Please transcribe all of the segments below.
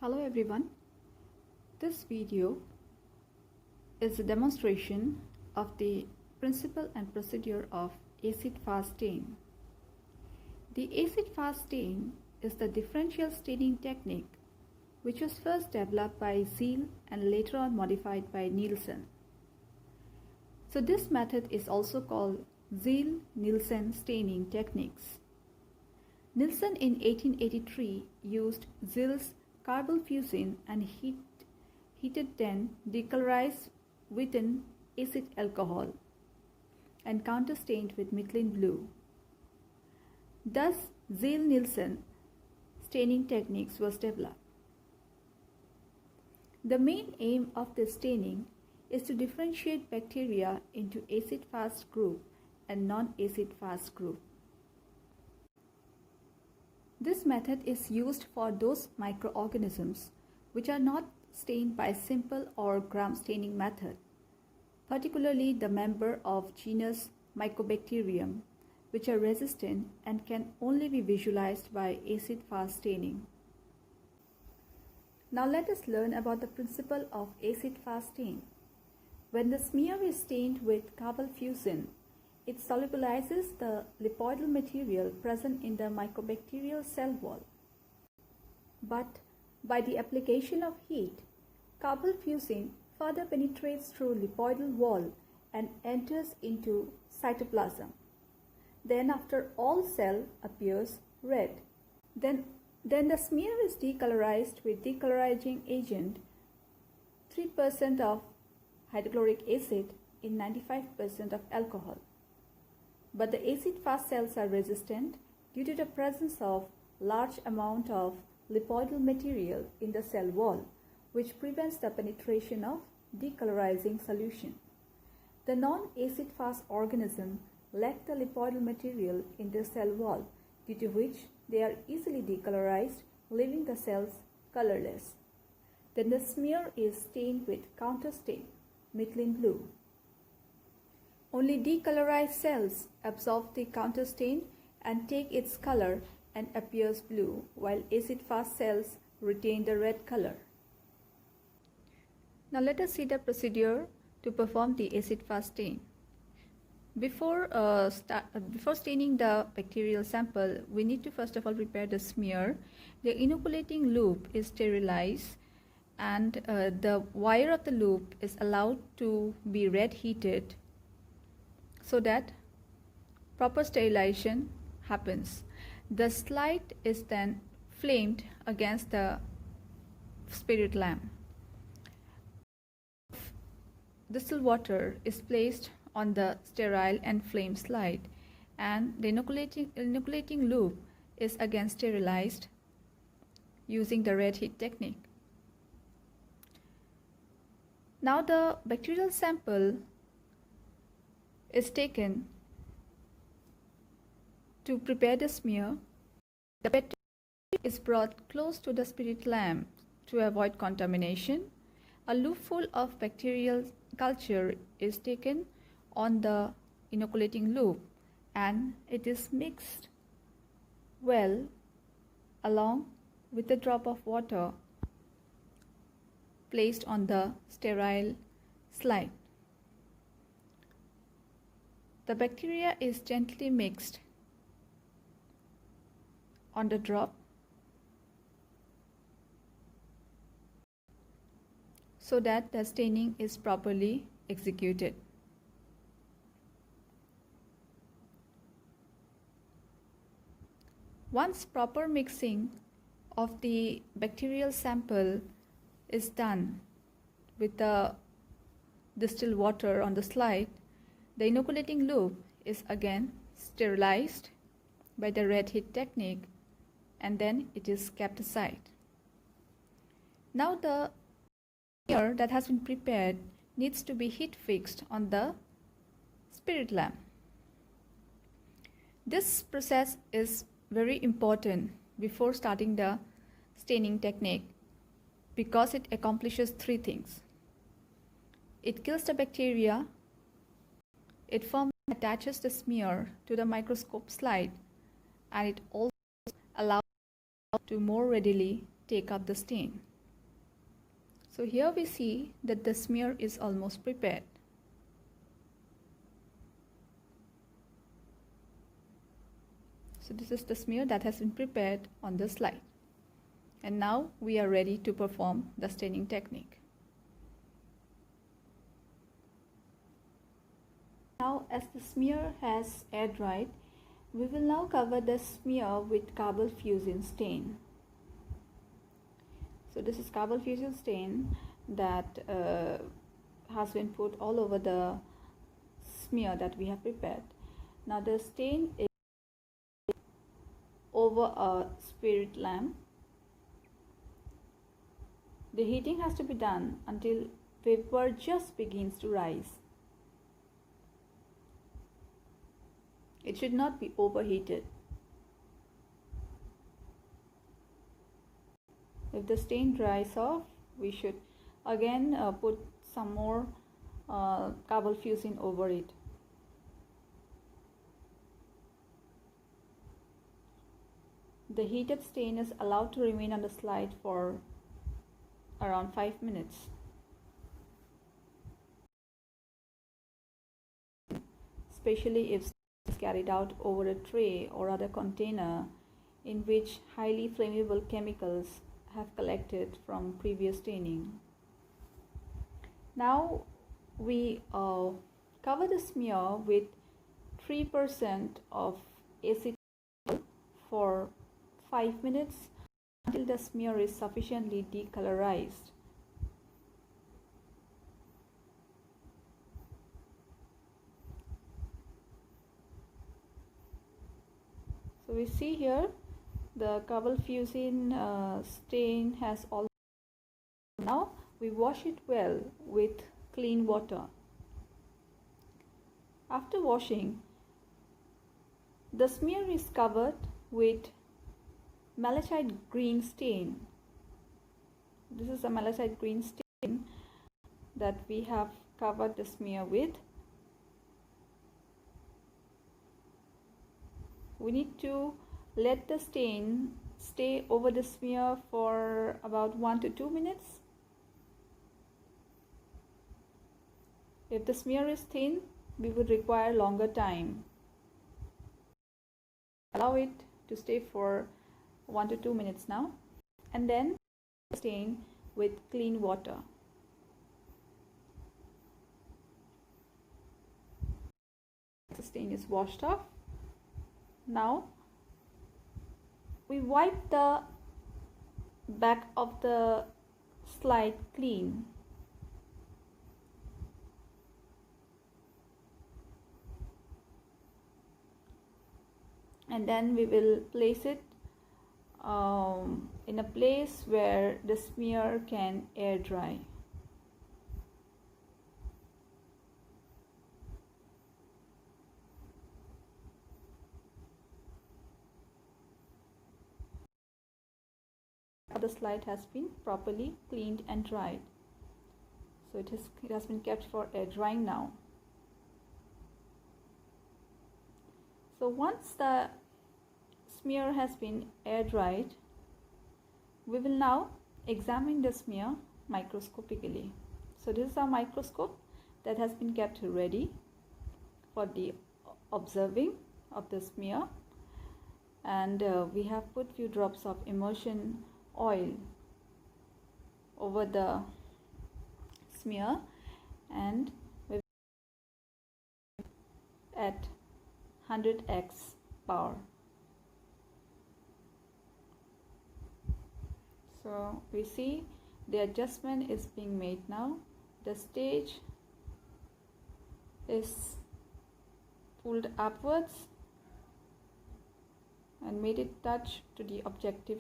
Hello everyone. This video is a demonstration of the principle and procedure of acid-fast stain. The acid-fast stain is the differential staining technique which was first developed by Zeil and later on modified by Nielsen. So this method is also called Zeil-Nielsen staining techniques. Nielsen in 1883 used Zeil's carbylfuscin and heated then decolorized with an acid alcohol and counterstained with Michelin blue. Thus, Zeil-Nielsen staining techniques was developed. The main aim of this staining is to differentiate bacteria into acid-fast group and non-acid-fast group. This method is used for those microorganisms which are not stained by simple or gram staining method, particularly the member of genus Mycobacterium, which are resistant and can only be visualized by acid-fast staining. Now let us learn about the principle of acid-fast stain. When the smear is stained with carbylfuscin, it solubilizes the lipoidal material present in the mycobacterial cell wall. But by the application of heat, carbylfuscin further penetrates through lipoidal wall and enters into cytoplasm. Then after all cell appears red. Then the smear is decolorized with decolorizing agent 3% of hydrochloric acid in 95% of alcohol. But the acid-fast cells are resistant due to the presence of large amount of lipoidal material in the cell wall, which prevents the penetration of decolorizing solution. The non-acid-fast organism lack the lipoidal material in the cell wall, due to which they are easily decolorized, leaving the cells colorless. Then the smear is stained with counterstain, Michelin blue. Only decolorized cells absorb the counterstain and take its color and appears blue, while acid-fast cells retain the red color. Now let us see the procedure to perform the acid-fast stain. Before staining the bacterial sample, we need to first of all prepare the smear. The inoculating loop is sterilized and the wire of the loop is allowed to be red heated so that proper sterilization happens. The slide is then flamed against the spirit lamp. Distilled water is placed on the sterile and flame slide, and the inoculating loop is again sterilized using the red heat technique. Now the bacterial sample is taken to prepare the smear. The bacteria is brought close to the spirit lamp to avoid contamination. A loopful of bacterial culture is taken on the inoculating loop and it is mixed well along with a drop of water placed on the sterile slide. The bacteria is gently mixed on the drop so that the staining is properly executed. Once proper mixing of the bacterial sample is done with the distilled water on the slide, the inoculating loop is again sterilized by the red heat technique and then it is kept aside. Now the smear that has been prepared needs to be heat fixed on the spirit lamp. This process is very important before starting the staining technique because it accomplishes three things. It kills the bacteria, it firmly attaches the smear to the microscope slide, and it also allows to more readily take up the stain. So here we see that the smear is almost prepared. So this is the smear that has been prepared on the slide. And now we are ready to perform the staining technique. Now, as the smear has air dried, we will now cover the smear with carbon fusion stain. So this is carbon fusion stain that has been put all over the smear that we have prepared. Now the stain is over a spirit lamp. The heating has to be done until vapor just begins to rise. It should not be overheated. If the stain dries off, we should again put some more carbon fusion over it. The heated stain is allowed to remain on the slide for around 5 minutes. Especially if it's carried out over a tray or other container in which highly flammable chemicals have collected from previous staining. Now we cover the smear with 3% of acid for 5 minutes until the smear is sufficiently decolorized. So we see here the carbon fusion stain has all. Now we wash it well with clean water. After washing, the smear is covered with malachite green stain. This is a malachite green stain that we have covered the smear with. We need to let the stain stay over the smear for about 1 to 2 minutes. If the smear is thin, we would require longer time. Allow it to stay for 1 to 2 minutes now, and then stain with clean water. The stain is washed off. Now we wipe the back of the slide clean. And then we will place it in a place where the smear can air dry. The slide has been properly cleaned and dried, so it has been kept for air drying now. So once the smear has been air dried, we will now examine the smear microscopically. So this is our microscope that has been kept ready for the observing of the smear, and we have put few drops of immersion oil over the smear, and we at 100x power. So we see the adjustment is being made now. The stage is pulled upwards and made it touch to the objective.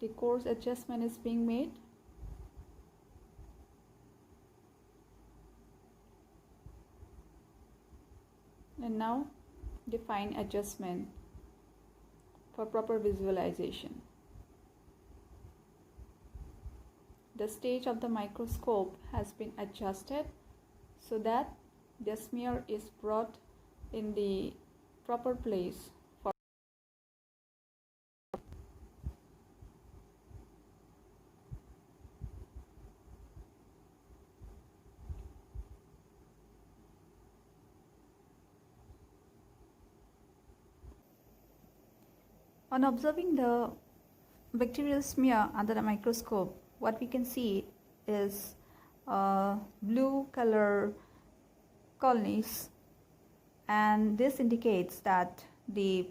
The coarse adjustment is being made. And now the fine adjustment for proper visualization. The stage of the microscope has been adjusted so that the smear is brought in the proper place. On observing the bacterial smear under a microscope, what we can see is blue color colonies, and this indicates that the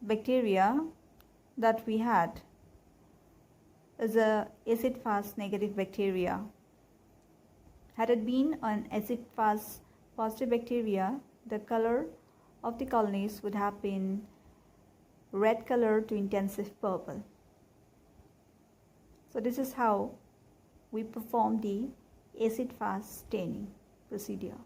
bacteria that we had is a acid-fast negative bacteria. Had it been an acid-fast positive bacteria, the color of the colonies would have been red color to intensive purple. So this is how we perform the acid-fast staining procedure.